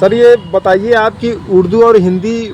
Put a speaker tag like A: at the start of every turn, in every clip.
A: سر یہ بتائیے آپ کی اردو اور ہندی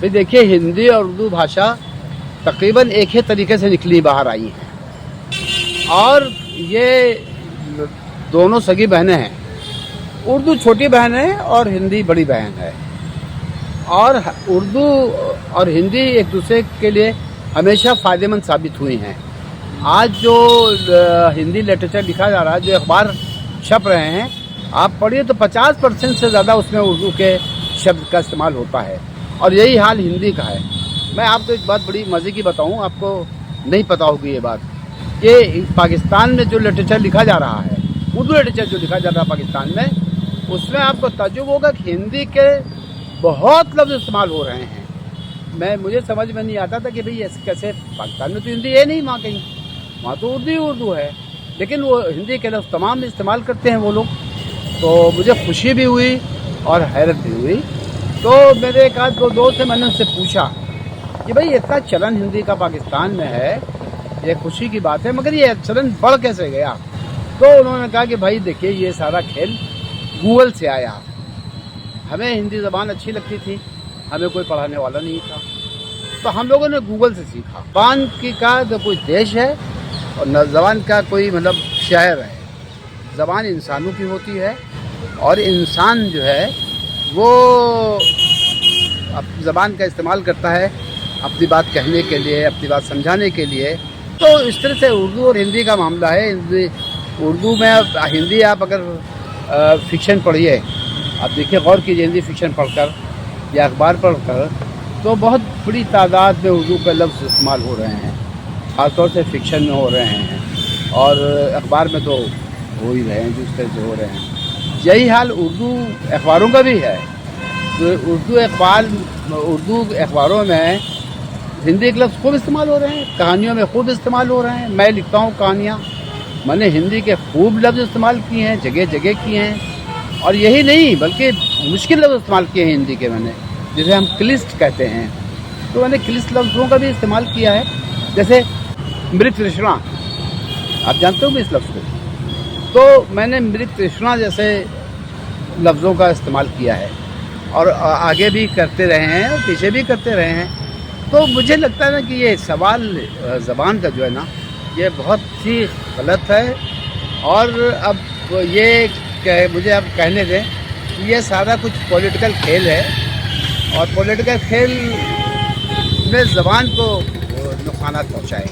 B: پھر دیکھیے ہندی اور اردو بھاشا تقریباً ایک ہی طریقے سے نکلی باہر آئی ہیں اور یہ دونوں سگی بہنیں ہیں. اردو چھوٹی بہن ہے اور ہندی بڑی بہن ہے اور اردو اور ہندی ایک دوسرے کے لیے ہمیشہ فائدہ مند ثابت ہوئی ہیں. آج جو ہندی لٹریچر لکھا جا رہا ہے, جو اخبار چھپ رہے ہیں, آپ پڑھیے تو 50% سے زیادہ اس میں اردو کے شبد کا استعمال ہوتا ہے اور یہی حال ہندی کا ہے. میں آپ کو ایک بات بڑی مزے کی بتاؤں, آپ کو نہیں پتا ہوگی یہ بات, کہ پاکستان میں جو لٹریچر لکھا جا رہا ہے, اردو لٹریچر جو لکھا جا رہا ہے پاکستان میں, اس میں آپ کو تعجب ہوگا کہ ہندی کے بہت لفظ استعمال ہو رہے ہیں. مجھے سمجھ میں نہیں آتا تھا کہ بھئی ایسے کیسے, پاکستان میں تو ہندی ہے نہیں, وہاں کہیں, وہاں تو اردو ہے, لیکن وہ ہندی کے لفظ تمام استعمال کرتے ہیں وہ لوگ. تو مجھے خوشی بھی ہوئی اور حیرت بھی ہوئی. تو میرے ایک آدھ دو دوست سے میں نے ان سے پوچھا کہ بھئی اتنا چلن ہندی کا پاکستان میں ہے, یہ خوشی کی بات ہے, مگر یہ چلن بڑھ کیسے گیا؟ تو انہوں نے کہا کہ بھائی دیکھیے یہ سارا کھیل گوگل سے آیا. ہمیں ہندی زبان اچھی لگتی تھی, ہمیں کوئی پڑھانے والا نہیں تھا, تو ہم لوگوں نے گوگل سے سیکھا. زبان کی کا تو کوئی دیش ہے اور نہ زبان کا کوئی مطلب شہر ہے. زبان انسانوں کی ہوتی ہے اور انسان جو ہے وہ زبان کا استعمال کرتا ہے اپنی بات کہنے کے لیے, اپنی بات سمجھانے کے لیے. تو اس طرح سے اردو اور ہندی کا معاملہ ہے. اردو میں ہندی آپ اگر فکشن پڑھیے, آپ دیکھیے غور کیجیے ہندی فکشن پڑھ کر یا اخبار پڑھ کر, تو بہت بڑی تعداد میں اردو کے لفظ استعمال ہو رہے ہیں, خاص طور سے فکشن میں ہو رہے ہیں اور اخبار میں تو ہو ہی رہے ہیں جس طرح سے ہو رہے ہیں. یہی حال اردو اخباروں کا بھی ہے. تو اردو اخباروں میں ہندی کے لفظ خوب استعمال ہو رہے ہیں, کہانیوں میں خوب استعمال ہو رہے ہیں. میں لکھتا ہوں کہانیاں, میں نے ہندی کے خوب لفظ استعمال کیے ہیں, جگہ جگہ کیے ہیں, اور یہی نہیں بلکہ مشکل لفظ استعمال کیے ہیں ہندی کے میں نے, جسے ہم کلسٹ کہتے ہیں. تو میں نے کلسٹ لفظوں کا بھی استعمال کیا ہے, جیسے مرت ترشنا, آپ جانتے ہو اس لفظ کو, تو میں نے مرت ترشنا جیسے لفظوں کا استعمال کیا ہے اور آگے بھی کرتے رہے ہیں اور پیچھے بھی کرتے رہے ہیں. تو مجھے لگتا ہے نا کہ یہ سوال زبان کا جو ہے نا, یہ بہت ہی غلط ہے. اور اب یہ مجھے اب کہنے دیں کہ یہ سارا کچھ پولیٹیکل کھیل ہے اور پولیٹیکل کھیل میں زبان کو نقصانات پہنچائے.